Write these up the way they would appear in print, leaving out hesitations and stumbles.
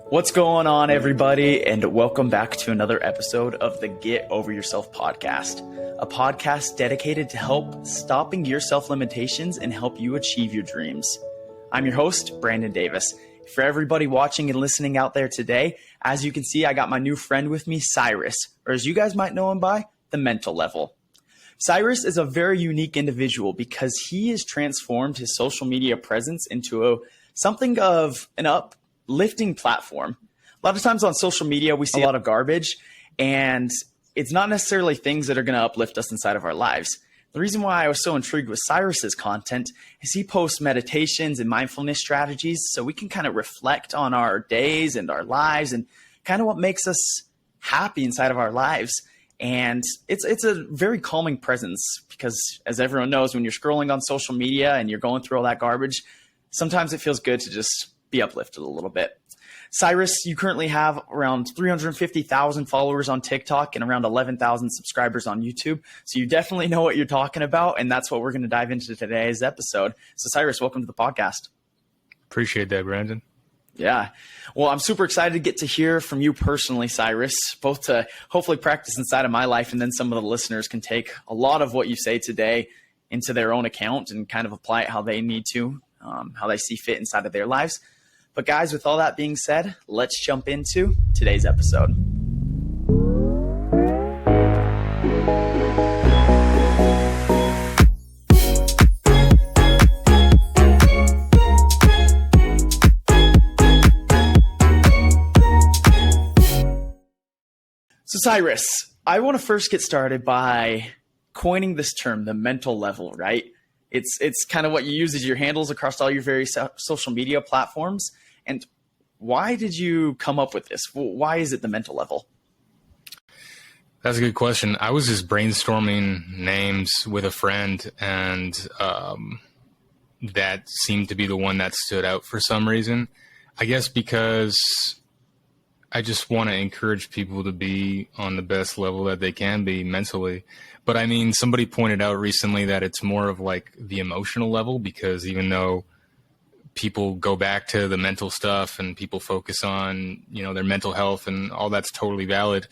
What's going on, everybody, and welcome back to another episode of the Get Over Yourself podcast, a podcast dedicated to help stopping your self-limitations and help you achieve your dreams. I'm your host, Brandon Davis. For everybody watching and listening out there today, as you can see, I got my new friend with me, Cyrus, or as you guys might know him by, the mental level. Cyrus is a very unique individual because he has transformed his social media presence into something of an uplifting platform. A lot of times on social media, we see a lot of garbage, and it's not necessarily things that are going to uplift us inside of our lives. The reason why I was so intrigued with Cyrus's content is he posts meditations and mindfulness strategies so we can kind of reflect on our days and our lives and kind of what makes us happy inside of our lives. And it's a very calming presence because, as everyone knows, when you're scrolling on social media and you're going through all that garbage, sometimes it feels good to just be uplifted a little bit. Cyrus, you currently have around 350,000 followers on TikTok and around 11,000 subscribers on YouTube. So you definitely know what you're talking about, and that's what we're going to dive into today's episode. So Cyrus, welcome to the podcast. Appreciate that, Brandon. Yeah. Well, I'm super excited to get to hear from you personally, Cyrus, both to hopefully practice inside of my life, and then some of the listeners can take a lot of what you say today into their own account and kind of apply it how they need to, how they see fit inside of their lives. But guys, with all that being said, let's jump into today's episode. So Cyrus, I want to first get started by coining this term, the mental level, right? It's kind of what you use as your handles across all your various social media platforms. And why did you come up with this? Why is it the mental level? That's a good question. I was just brainstorming names with a friend, and that seemed to be the one that stood out for some reason. I guess because I just want to encourage people to be on the best level that they can be mentally. But I mean, somebody pointed out recently that it's more of like the emotional level, because even though people go back to the mental stuff and people focus on, their mental health, and all that's totally valid,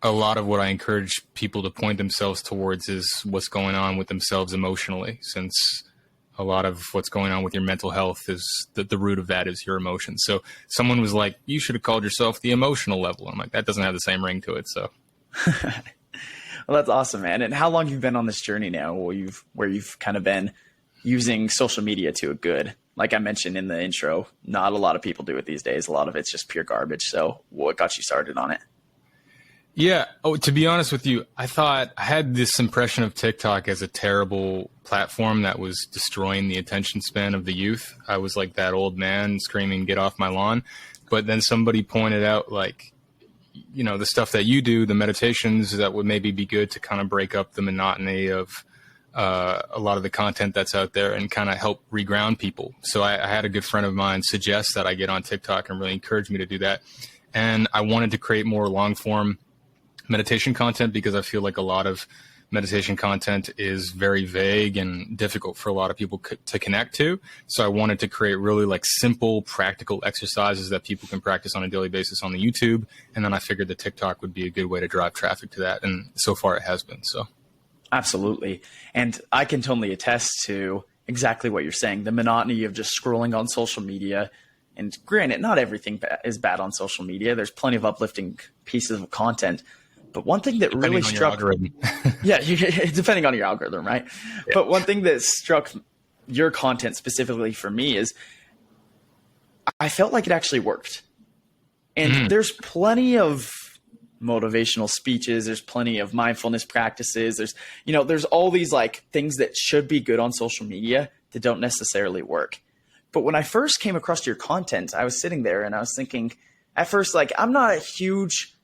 a lot of what I encourage people to point themselves towards is what's going on with themselves emotionally, since a lot of what's going on with your mental health is the root of that is your emotions. So someone was like, you should have called yourself the emotional level. I'm like, that doesn't have the same ring to it. So. Well, that's awesome, man. And how long have you been on this journey now where you've kind of been using social media to a good? Like I mentioned in the intro, not a lot of people do it these days. A lot of it's just pure garbage. So what got you started on it? Yeah. Oh, to be honest with you, I thought I had this impression of TikTok as a terrible platform that was destroying the attention span of the youth. I was like that old man screaming, "Get off my lawn." But then somebody pointed out, like, the stuff that you do, the meditations, that would maybe be good to kind of break up the monotony of a lot of the content that's out there and kind of help reground people. So I had a good friend of mine suggest that I get on TikTok and really encourage me to do that. And I wanted to create more long form meditation content because I feel like a lot of meditation content is very vague and difficult for a lot of people to connect to. So I wanted to create really like simple, practical exercises that people can practice on a daily basis on the YouTube. And then I figured the TikTok would be a good way to drive traffic to that. And so far it has been. So. Absolutely. And I can totally attest to exactly what you're saying, the monotony of just scrolling on social media. And granted, not everything is bad on social media. There's plenty of uplifting pieces of content. But one thing that really struck, yeah, depending on your algorithm, right? Yeah. But one thing that struck your content specifically for me is I felt like it actually worked. And there's plenty of motivational speeches. There's plenty of mindfulness practices. There's all these like things that should be good on social media that don't necessarily work. But when I first came across your content, I was sitting there and I was thinking at first, like, I'm not a huge,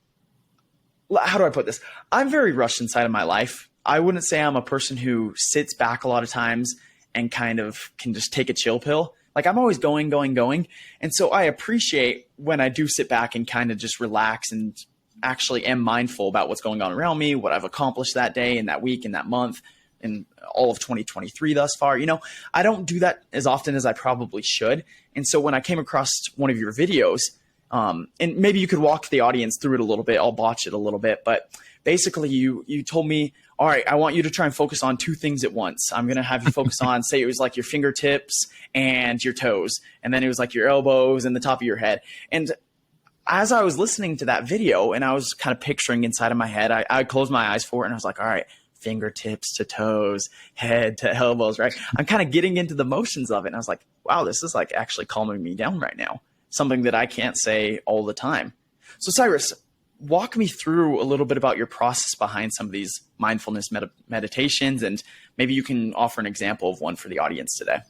how do I put this? I'm very rushed inside of my life. I wouldn't say I'm a person who sits back a lot of times and kind of can just take a chill pill. Like I'm always going. And so I appreciate when I do sit back and kind of just relax and actually am mindful about what's going on around me, what I've accomplished that day and that week and that month and all of 2023 thus far. I don't do that as often as I probably should. And so when I came across one of your videos, And maybe you could walk the audience through it a little bit. I'll botch it a little bit, but basically you told me, all right, I want you to try and focus on two things at once. I'm going to have you focus on, say it was like your fingertips and your toes. And then it was like your elbows and the top of your head. And as I was listening to that video and I was kind of picturing inside of my head, I closed my eyes for it and I was like, all right, fingertips to toes, head to elbows, right? I'm kind of getting into the motions of it. And I was like, wow, this is like actually calming me down right now. Something that I can't say all the time. So Cyrus, walk me through a little bit about your process behind some of these mindfulness meditations. And maybe you can offer an example of one for the audience today.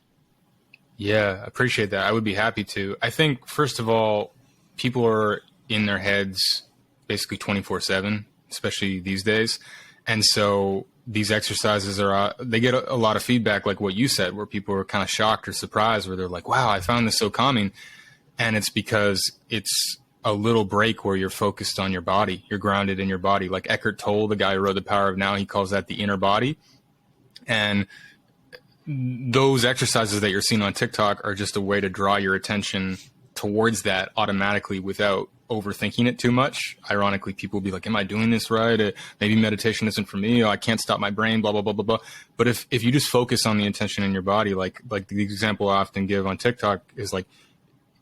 Yeah, I appreciate that. I would be happy to. I think, first of all, people are in their heads basically 24/7, especially these days. And so these exercises they get a lot of feedback, like what you said, where people are kind of shocked or surprised, where they're like, wow, I found this so calming. And it's because it's a little break where you're focused on your body. You're grounded in your body. Like Eckhart Tolle, the guy who wrote The Power of Now, he calls that the inner body. And those exercises that you're seeing on TikTok are just a way to draw your attention towards that automatically without overthinking it too much. Ironically, people will be like, am I doing this right? Maybe meditation isn't for me. I can't stop my brain, blah, blah, blah, blah, blah. But if you just focus on the intention in your body, like the example I often give on TikTok is like,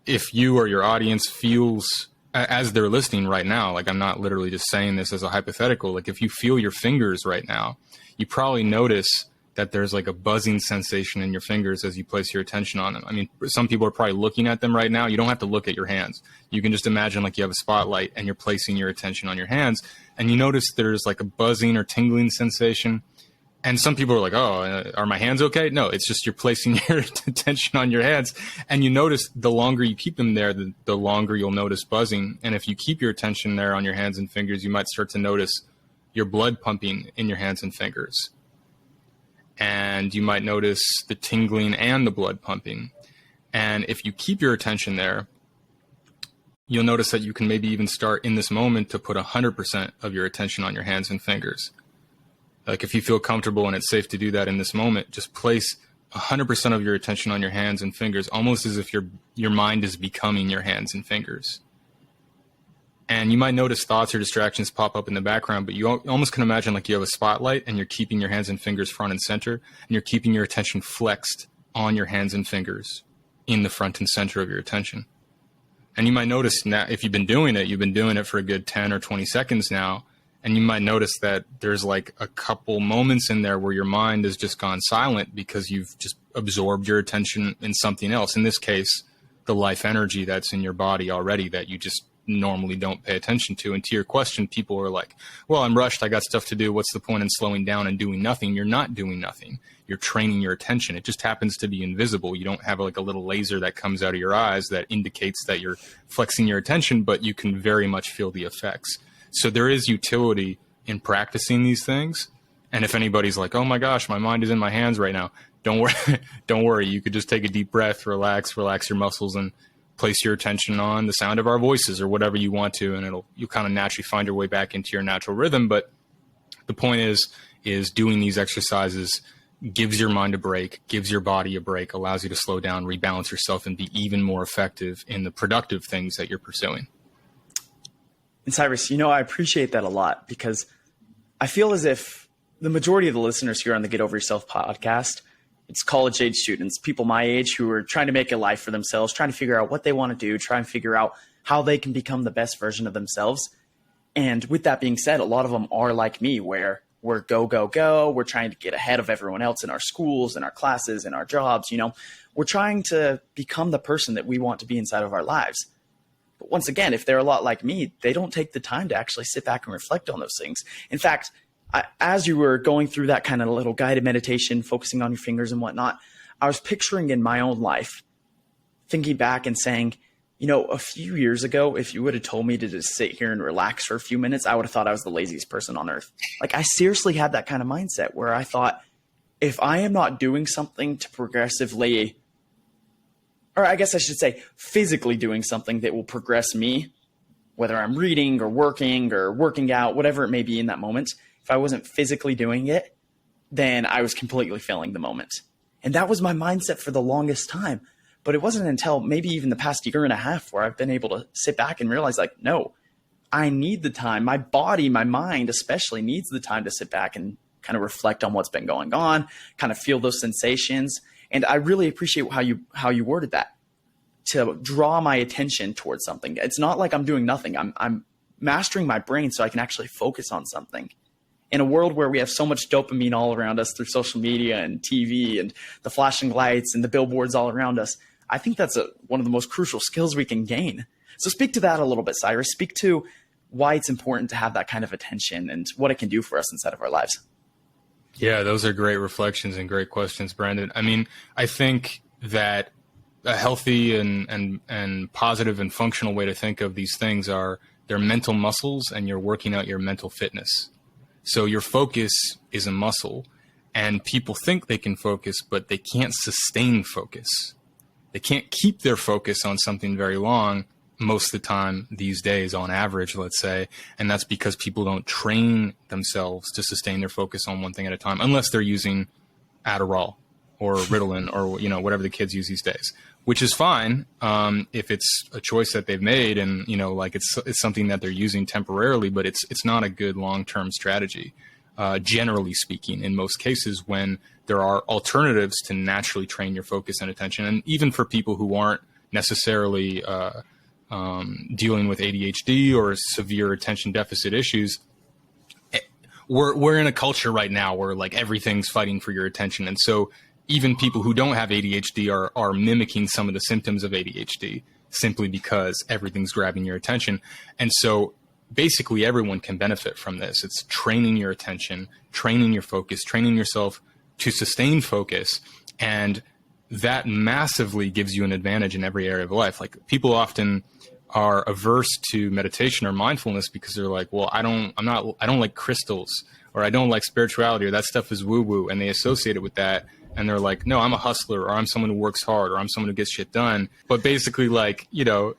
if you or your audience feels, as they're listening right now, like I'm not literally just saying this as a hypothetical, like if you feel your fingers right now, you probably notice that there's like a buzzing sensation in your fingers as you place your attention on them. I mean, some people are probably looking at them right now. You don't have to look at your hands. You can just imagine like you have a spotlight and you're placing your attention on your hands, and you notice there's like a buzzing or tingling sensation. And some people are like, oh, are my hands okay? No, it's just you're placing your attention on your hands. And you notice the longer you keep them there, the longer you'll notice buzzing. And if you keep your attention there on your hands and fingers, you might start to notice your blood pumping in your hands and fingers. And you might notice the tingling and the blood pumping. And if you keep your attention there, you'll notice that you can maybe even start in this moment to put 100% of your attention on your hands and fingers. Like if you feel comfortable and it's safe to do that in this moment, just place 100% of your attention on your hands and fingers, almost as if your mind is becoming your hands and fingers. And you might notice thoughts or distractions pop up in the background, but you almost can imagine like you have a spotlight and you're keeping your hands and fingers front and center, and you're keeping your attention flexed on your hands and fingers in the front and center of your attention. And you might notice now, if you've been doing it for a good 10 or 20 seconds now, and you might notice that there's like a couple moments in there where your mind has just gone silent because you've just absorbed your attention in something else. In this case, the life energy that's in your body already that you just normally don't pay attention to. And to your question, people are like, well, I'm rushed. I got stuff to do. What's the point in slowing down and doing nothing? You're not doing nothing. You're training your attention. It just happens to be invisible. You don't have like a little laser that comes out of your eyes that indicates that you're flexing your attention, but you can very much feel the effects. So there is utility in practicing these things. And if anybody's like, oh my gosh, my mind is in my hands right now, don't worry. Don't worry. You could just take a deep breath, relax your muscles, and place your attention on the sound of our voices or whatever you want to, and you'll kind of naturally find your way back into your natural rhythm. But the point is doing these exercises gives your mind a break, gives your body a break, allows you to slow down, rebalance yourself, and be even more effective in the productive things that you're pursuing. And Cyrus, I appreciate that a lot, because I feel as if the majority of the listeners here on the Get Over Yourself podcast, it's college age students, people my age who are trying to make a life for themselves, trying to figure out what they want to do, try and figure out how they can become the best version of themselves. And with that being said, a lot of them are like me, where we're go, go, go. We're trying to get ahead of everyone else in our schools, in our classes, in our jobs. We're trying to become the person that we want to be inside of our lives. But once again, if they're a lot like me, they don't take the time to actually sit back and reflect on those things. In fact, as you were going through that kind of little guided meditation, focusing on your fingers and whatnot, I was picturing in my own life, thinking back and saying, a few years ago, if you would have told me to just sit here and relax for a few minutes, I would have thought I was the laziest person on earth. Like, I seriously had that kind of mindset where I thought, if I am not doing something to progressively, or I guess I should say physically doing something that will progress me, whether I'm reading or working out, whatever it may be in that moment, if I wasn't physically doing it, then I was completely failing the moment. And that was my mindset for the longest time. But it wasn't until maybe even the past year and a half where I've been able to sit back and realize like, no, I need the time. My body, my mind especially needs the time to sit back and kind of reflect on what's been going on, kind of feel those sensations. And I really appreciate how you worded that, to draw my attention towards something. It's not like I'm doing nothing. I'm mastering my brain so I can actually focus on something. In a world where we have so much dopamine all around us through social media and TV and the flashing lights and the billboards all around us, I think that's one of the most crucial skills we can gain. So speak to that a little bit, Cyrus. Speak to why it's important to have that kind of attention and what it can do for us inside of our lives. Yeah, those are great reflections and great questions, Brandon. I mean, I think that a healthy and positive and functional way to think of these things are they're mental muscles, and you're working out your mental fitness. So your focus is a muscle, and people think they can focus, but they can't sustain focus. They can't keep their focus on something very long most of the time these days, on average, let's say. And that's because people don't train themselves to sustain their focus on one thing at a time, unless they're using Adderall or Ritalin or, you know, whatever the kids use these days, which is fine if it's a choice that they've made and, you know, like it's something that they're using temporarily, but it's not a good long-term strategy, generally speaking, in most cases, when there are alternatives to naturally train your focus and attention. And even for people who aren't necessarily dealing with ADHD or severe attention deficit issues, we're in a culture right now where like everything's fighting for your attention. And so even people who don't have ADHD are mimicking some of the symptoms of ADHD simply because everything's grabbing your attention. And so basically everyone can benefit from this. It's training your attention, training your focus, training yourself to sustain focus. And that massively gives you an advantage in every area of life. Like, people often are averse to meditation or mindfulness because they're like, well, I don't like crystals, or I don't like spirituality, or that stuff is woo woo. And they associate it with that. And they're like, no, I'm a hustler, or I'm someone who works hard, or I'm someone who gets shit done. But basically, like, you know,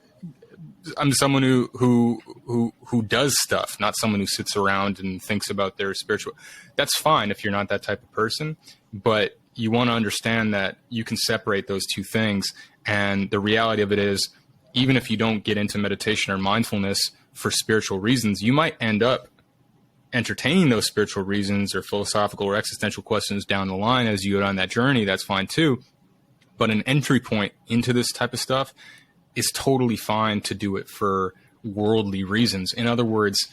I'm someone who does stuff, not someone who sits around and thinks about their spiritual. That's fine if you're not that type of person, but you want to understand that you can separate those two things. And the reality of it is, even if you don't get into meditation or mindfulness for spiritual reasons, you might end up entertaining those spiritual reasons or philosophical or existential questions down the line as you go on that journey. That's fine too. But an entry point into this type of stuff is totally fine to do it for worldly reasons. In other words,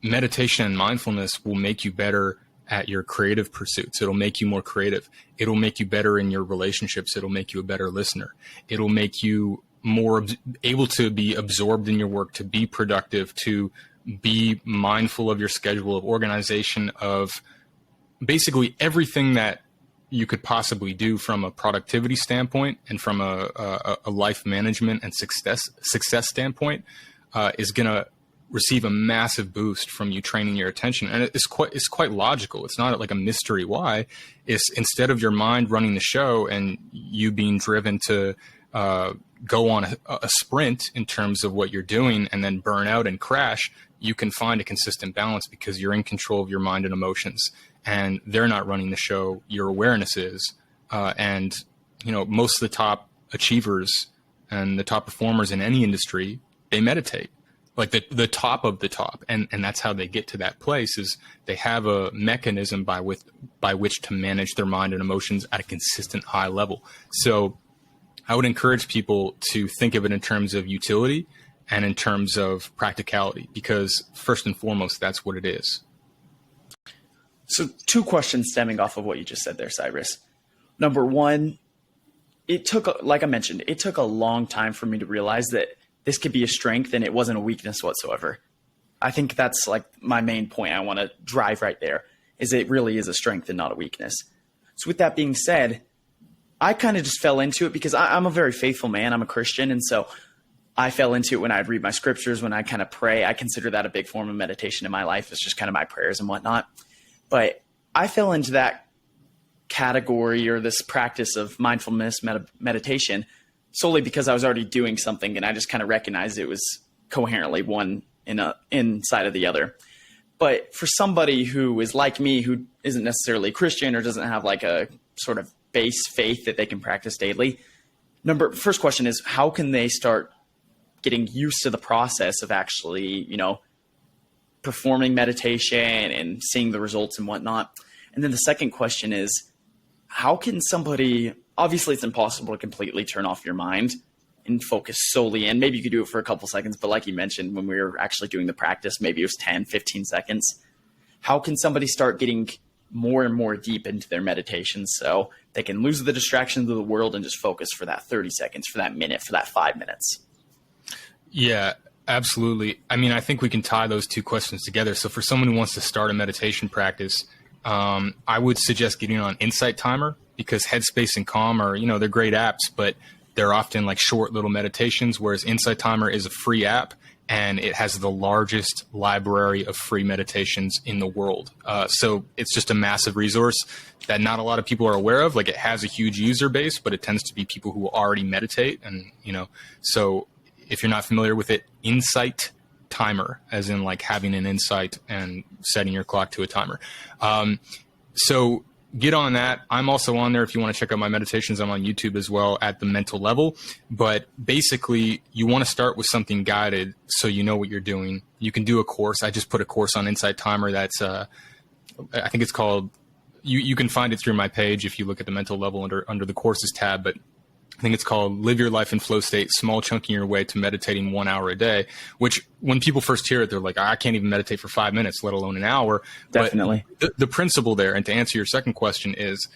meditation and mindfulness will make you better at your creative pursuits. It'll make you more creative. It'll make you better in your relationships. It'll make you a better listener. It'll make you more able to be absorbed in your work, to be productive, to be mindful of your schedule, of organization, of basically everything that you could possibly do from a productivity standpoint and from a life management and success standpoint is going to receive a massive boost from you training your attention. And it's quite logical. It's not like a mystery why. It's, instead of your mind running the show and you being driven to go on a sprint in terms of what you're doing and then burn out and crash, you can find a consistent balance because you're in control of your mind and emotions, and they're not running the show. Your awareness is. And, you know, most of the top achievers and the top performers in any industry, they meditate, like the top of the top. And that's how they get to that place, is they have a mechanism by which to manage their mind and emotions at a consistent high level. So I would encourage people to think of it in terms of utility and in terms of practicality, because first and foremost, that's what it is. So 2 questions stemming off of what you just said there, Cyrus. Number one, like I mentioned, it took a long time for me to realize that this could be a strength and it wasn't a weakness whatsoever. I think that's like my main point I want to drive right there, is it really is a strength and not a weakness. So with that being said, I kind of just fell into it because I'm a very faithful man. I'm a Christian. And so I fell into it when I'd read my scriptures, when I kind of pray. I consider that a big form of meditation in my life. It's just kind of my prayers and whatnot. But I fell into that category or this practice of mindfulness meditation solely because I was already doing something, and I just kind of recognized it was coherently one inside of the other. But for somebody who is like me, who isn't necessarily Christian or doesn't have like a sort of base faith that they can practice daily, First question is, how can they start getting used to the process of actually, performing meditation and seeing the results and whatnot? And then the second question is, how can somebody, obviously it's impossible to completely turn off your mind and focus solely in. Maybe you could do it for a couple seconds, but like you mentioned, when we were actually doing the practice, maybe it was 10, 15 seconds. How can somebody start getting more and more deep into their meditation so they can lose the distractions of the world and just focus for that 30 seconds, for that minute, for that 5 minutes? Yeah, absolutely. I mean, I think we can tie those two questions together. So for someone who wants to start a meditation practice, I would suggest getting on Insight Timer, because Headspace and Calm are, they're great apps, but they're often like short little meditations, whereas Insight Timer is a free app and it has the largest library of free meditations in the world. So it's just a massive resource that not a lot of people are aware of. Like, it has a huge user base, but it tends to be people who already meditate. And, so if you're not familiar with it, Insight Timer, as in like having an insight and setting your clock to a timer. So get on that. I'm also on there if you want to check out my meditations. I'm on YouTube as well at The Mental Level. But basically, you want to start with something guided so you know what you're doing. You can do a course. I just put a course on Insight Timer that's, I think it's called, you can find it through my page if you look at The Mental Level under the courses tab. But I think it's called Live Your Life in Flow State, Small Chunking Your Way to Meditating 1 Hour a Day, which when people first hear it, they're like, I can't even meditate for 5 minutes, let alone an hour. Definitely. But the principle there, and to answer your second question, is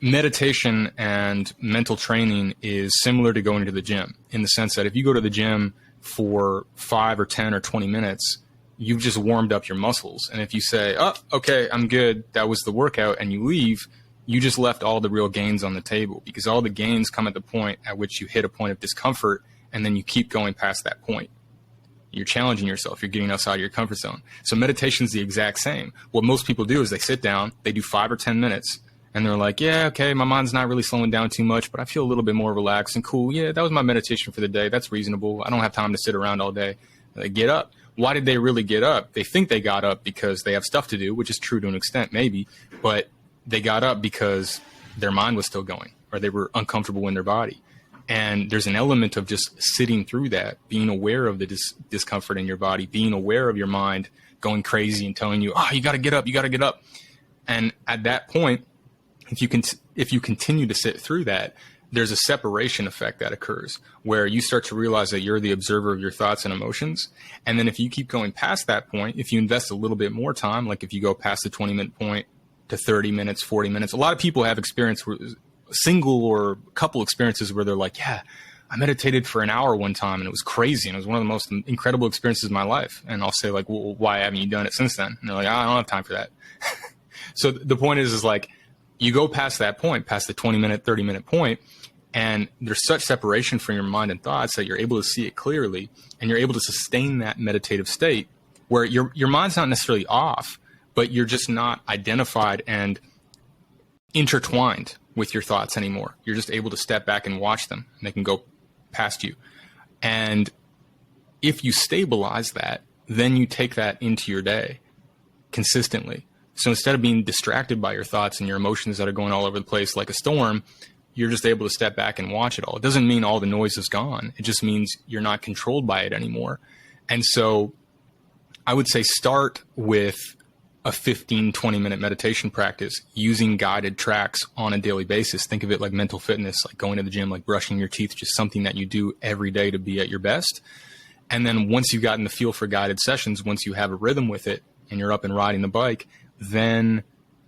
meditation and mental training is similar to going to the gym, in the sense that if you go to the gym for 5 or 10 or 20 minutes, you've just warmed up your muscles. And if you say, oh, okay, I'm good, that was the workout, and you leave, you just left all the real gains on the table, because all the gains come at the point at which you hit a point of discomfort, and then you keep going past that point. You're challenging yourself. You're getting outside your comfort zone. So meditation is the exact same. What most people do is they sit down, they do 5 or 10 minutes, and they're like, yeah, okay, my mind's not really slowing down too much, but I feel a little bit more relaxed and cool. Yeah, that was my meditation for the day. That's reasonable. I don't have time to sit around all day. They get up. Why did they really get up? They think they got up because they have stuff to do, which is true to an extent, maybe, but they got up because their mind was still going, or they were uncomfortable in their body. And there's an element of just sitting through that, being aware of the discomfort in your body, being aware of your mind going crazy and telling you, you got to get up, you got to get up. And at that point, if you continue to sit through that, there's a separation effect that occurs where you start to realize that you're the observer of your thoughts and emotions. And then if you keep going past that point, if you invest a little bit more time, like if you go past the 20-minute point to 30 minutes, 40 minutes, a lot of people have single or couple experiences where they're like, yeah, I meditated for an hour one time and it was crazy. And it was one of the most incredible experiences of my life. And I'll say, like, well, why haven't you done it since then? And they're like, I don't have time for that. So the point is like, you go past that point, past the 20-minute, 30-minute point, and there's such separation from your mind and thoughts that you're able to see it clearly, and you're able to sustain that meditative state where your mind's not necessarily off, but you're just not identified and intertwined with your thoughts anymore. You're just able to step back and watch them, and they can go past you. And if you stabilize that, then you take that into your day consistently. So instead of being distracted by your thoughts and your emotions that are going all over the place like a storm, you're just able to step back and watch it all. It doesn't mean all the noise is gone. It just means you're not controlled by it anymore. And so I would say start with a 15, 20-minute meditation practice using guided tracks on a daily basis. Think of it like mental fitness, like going to the gym, like brushing your teeth, just something that you do every day to be at your best. And then once you've gotten the feel for guided sessions, once you have a rhythm with it and you're up and riding the bike, then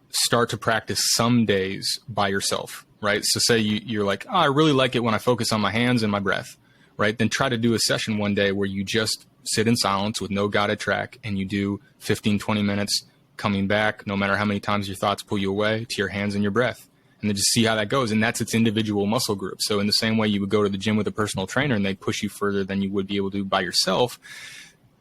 start to practice some days by yourself, right? So say you're like, I really like it when I focus on my hands and my breath, right? Then try to do a session one day where you just sit in silence with no guided track and you do 15, 20 minutes coming back, no matter how many times your thoughts pull you away, to your hands and your breath. And then just see how that goes. And that's its individual muscle group. So in the same way you would go to the gym with a personal trainer and they push you further than you would be able to by yourself,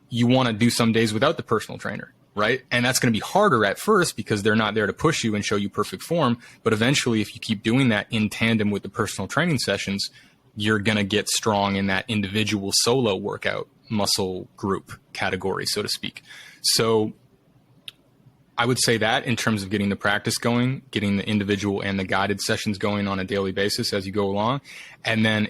you want to do some days without the personal trainer, right? And that's going to be harder at first because they're not there to push you and show you perfect form. But eventually, if you keep doing that in tandem with the personal training sessions, you're going to get strong in that individual solo workout muscle group category, so to speak. So I would say that in terms of getting the practice going, getting the individual and the guided sessions going on a daily basis as you go along. And then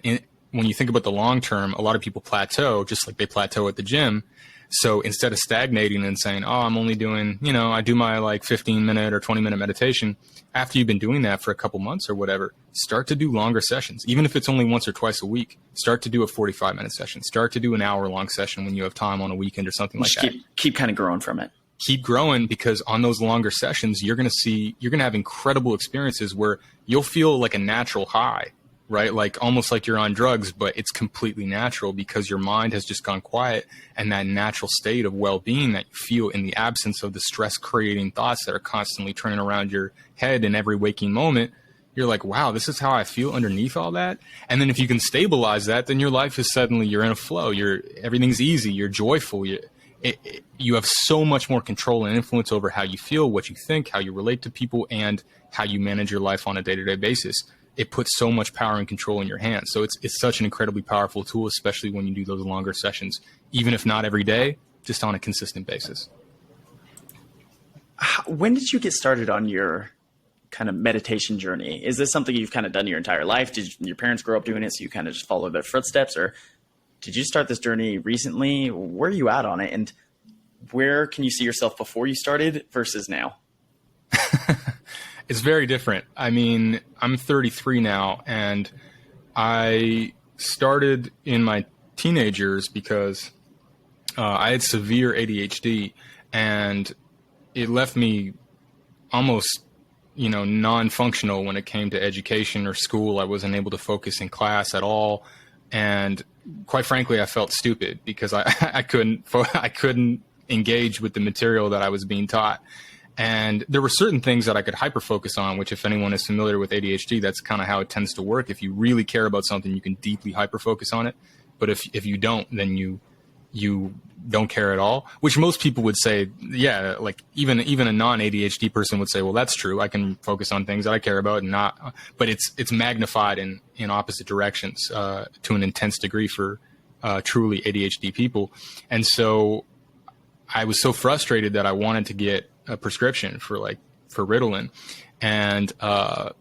when you think about the long term, a lot of people plateau just like they plateau at the gym. So instead of stagnating and saying, oh, I'm only doing, I do my like 15-minute or 20-minute meditation. After you've been doing that for a couple months or whatever, start to do longer sessions. Even if it's only once or twice a week, start to do a 45-minute session. Start to do an hour-long session when you have time on a weekend or something like that. Keep kind of growing from it. Keep growing, because on those longer sessions, you're going to have incredible experiences where you'll feel like a natural high, right? Like almost like you're on drugs, but it's completely natural because your mind has just gone quiet, and that natural state of well-being that you feel in the absence of the stress creating thoughts that are constantly turning around your head in every waking moment. You're like, wow, this is how I feel underneath all that. And then if you can stabilize that, then your life is suddenly, you're in a flow. Everything's easy. You're joyful. You have so much more control and influence over how you feel, what you think, how you relate to people, and how you manage your life on a day-to-day basis. It puts so much power and control in your hands. So it's such an incredibly powerful tool, especially when you do those longer sessions, even if not every day, just on a consistent basis. When did you get started on your kind of meditation journey? Is this something you've kind of done your entire life? Did your parents grow up doing it, so you kind of just follow their footsteps, or did you start this journey recently? Where are you at on it? And where can you see yourself before you started versus now? It's very different. I mean, I'm 33 now, and I started in my teenage years because I had severe ADHD, and it left me almost, non-functional when it came to education or school. I wasn't able to focus in class at all. And quite frankly, I felt stupid because I couldn't engage with the material that I was being taught. And there were certain things that I could hyper-focus on, which if anyone is familiar with ADHD, that's kind of how it tends to work. If you really care about something, you can deeply hyper-focus on it. But if you don't, then you don't care at all, which most people would say, yeah, like even a non-ADHD person would say, well, that's true. I can focus on things that I care about and not, but it's magnified in opposite directions to an intense degree for truly ADHD people. And so I was so frustrated that I wanted to get a prescription for Ritalin. And I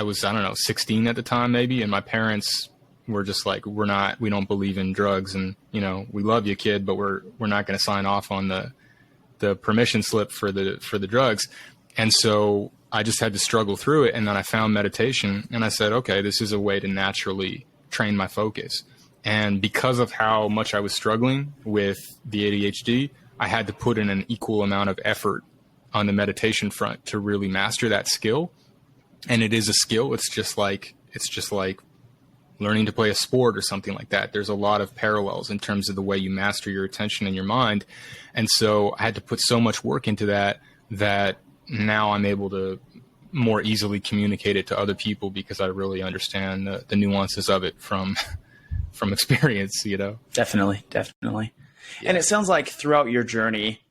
was, 16 at the time maybe. And my parents were just like, we don't believe in drugs, and, we love you, kid, but we're not going to sign off on the permission slip for the drugs. And so I just had to struggle through it. And then I found meditation, and I said, okay, this is a way to naturally train my focus. And because of how much I was struggling with the ADHD, I had to put in an equal amount of effort on the meditation front to really master that skill. And it is a skill. It's just like learning to play a sport or something like that. There's a lot of parallels in terms of the way you master your attention and your mind. And so I had to put so much work into that now I'm able to more easily communicate it to other people because I really understand the nuances of it from experience, Definitely. Yeah. And it sounds like throughout your journey,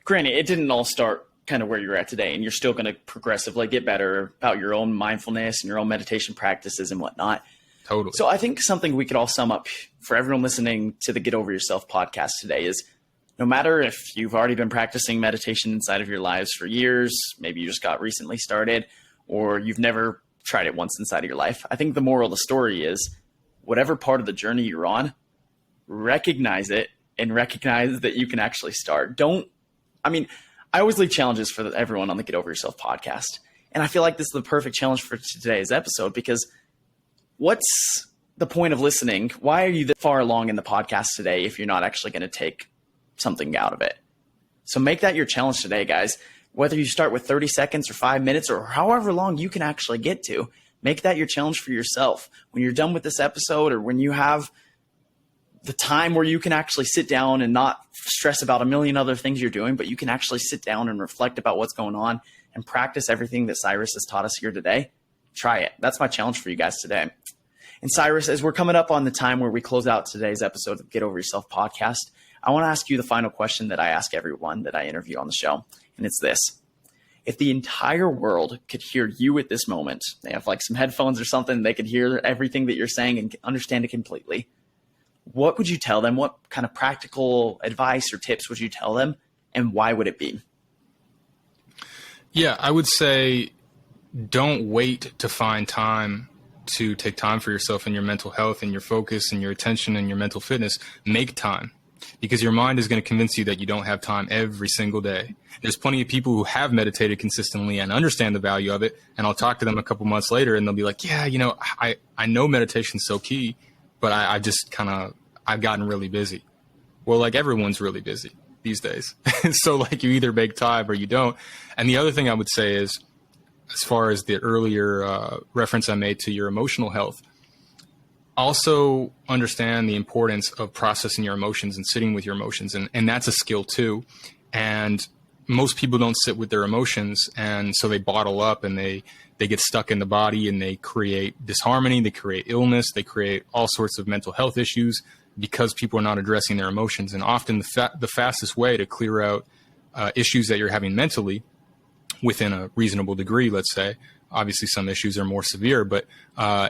granted, it didn't all start kind of where you're at today, and you're still going to progressively get better about your own mindfulness and your own meditation practices and whatnot. Totally. So I think something we could all sum up for everyone listening to the Get Over Yourself podcast today is, no matter if you've already been practicing meditation inside of your lives for years, maybe you just got recently started, or you've never tried it once inside of your life, I think the moral of the story is, whatever part of the journey you're on, recognize it and recognize that you can actually start. I always leave challenges for everyone on the Get Over Yourself podcast. And I feel like this is the perfect challenge for today's episode, because what's the point of listening? Why are you that far along in the podcast today if you're not actually going to take something out of it? So make that your challenge today, guys. Whether you start with 30 seconds or 5 minutes or however long you can actually get to, make that your challenge for yourself. When you're done with this episode, or when you have the time where you can actually sit down and not stress about a million other things you're doing, but you can actually sit down and reflect about what's going on and practice everything that Cyrus has taught us here today, try it. That's my challenge for you guys today. And Cyrus, as we're coming up on the time where we close out today's episode of Get Over Yourself podcast, I want to ask you the final question that I ask everyone that I interview on the show. And it's this: if the entire world could hear you at this moment, they have like some headphones or something, they could hear everything that you're saying and understand it completely, what would you tell them? What kind of practical advice or tips would you tell them? And why would it be? Yeah, I would say don't wait to find time to take time for yourself and your mental health and your focus and your attention and your mental fitness. Make time, because your mind is going to convince you that you don't have time every single day. There's plenty of people who have meditated consistently and understand the value of it. And I'll talk to them a couple months later and they'll be like, yeah, I know meditation's so key, but I've gotten really busy. Well, like, everyone's really busy these days. So like, you either make time or you don't. And the other thing I would say is, as far as the earlier reference I made to your emotional health, also understand the importance of processing your emotions and sitting with your emotions. And that's a skill too. And most people don't sit with their emotions. And so they bottle up and they get stuck in the body and they create disharmony, they create illness, they create all sorts of mental health issues because people are not addressing their emotions. And often the fastest way to clear out issues that you're having mentally within a reasonable degree, let's say, obviously some issues are more severe, but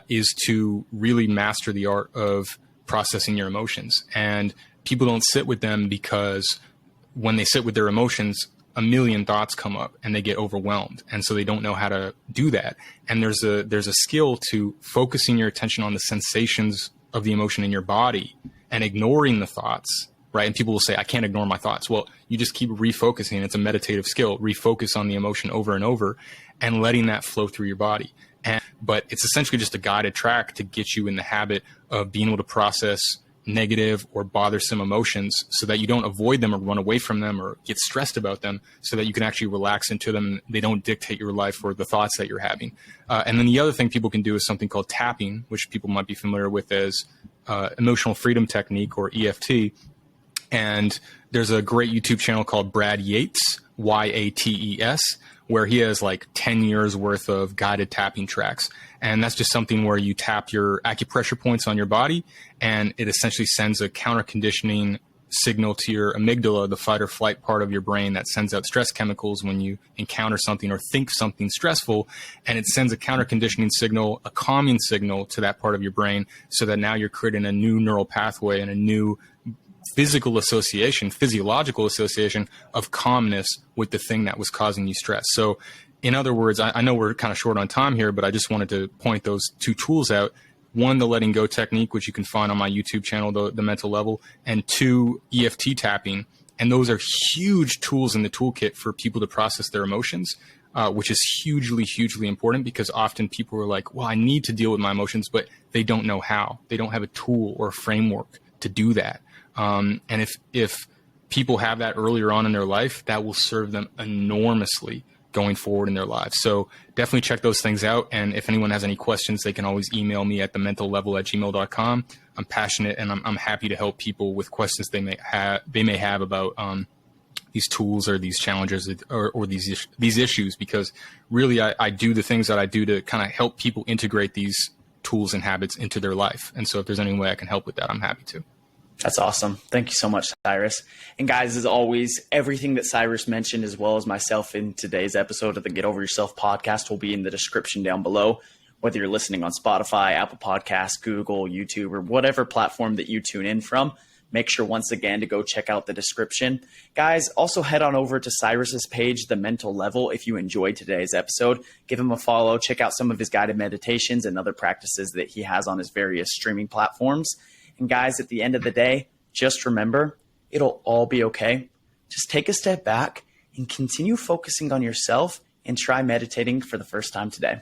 is to really master the art of processing your emotions. And people don't sit with them because when they sit with their emotions, a million thoughts come up and they get overwhelmed. And so they don't know how to do that. And there's a skill to focusing your attention on the sensations of the emotion in your body and ignoring the thoughts, right? And people will say, I can't ignore my thoughts. Well, you just keep refocusing. It's a meditative skill. Refocus on the emotion over and over and letting that flow through your body. But it's essentially just a guided track to get you in the habit of being able to process negative or bothersome emotions so that you don't avoid them or run away from them or get stressed about them, so that you can actually relax into them. They don't dictate your life or the thoughts that you're having. And then the other thing people can do is something called tapping, which people might be familiar with as emotional freedom technique, or EFT. And there's a great YouTube channel called Brad Yates, Yates, where he has like 10 years worth of guided tapping tracks. And that's just something where you tap your acupressure points on your body, and it essentially sends a counter conditioning signal to your amygdala, the fight or flight part of your brain that sends out stress chemicals when you encounter something or think something stressful. And it sends a counter conditioning signal, a calming signal to that part of your brain, so that now you're creating a new neural pathway and a new physiological association of calmness with the thing that was causing you stress. So in other words, I know we're kind of short on time here, but I just wanted to point those two tools out. One, the letting go technique, which you can find on my YouTube channel, the mental level, and two, EFT tapping. And those are huge tools in the toolkit for people to process their emotions, which is hugely, hugely important, because often people are like, well, I need to deal with my emotions, but they don't know how. They don't have a tool or a framework to do that. And if people have that earlier on in their life, that will serve them enormously going forward in their lives. So definitely check those things out. And if anyone has any questions, they can always email me at thementallevel@gmail.com. I'm passionate and I'm happy to help people with questions they may have about these tools or these challenges or these issues, because really I do the things that I do to kind of help people integrate these tools and habits into their life. And so if there's any way I can help with that, I'm happy to. That's awesome. Thank you so much, Cyrus. And guys, as always, everything that Cyrus mentioned, as well as myself in today's episode of the Get Over Yourself podcast, will be in the description down below. Whether you're listening on Spotify, Apple Podcasts, Google, YouTube, or whatever platform that you tune in from, make sure once again to go check out the description. Guys, also head on over to Cyrus's page, The Mental Level, if you enjoyed today's episode. Give him a follow. Check out some of his guided meditations and other practices that he has on his various streaming platforms. And guys, at the end of the day, just remember, it'll all be okay. Just take a step back and continue focusing on yourself and try meditating for the first time today.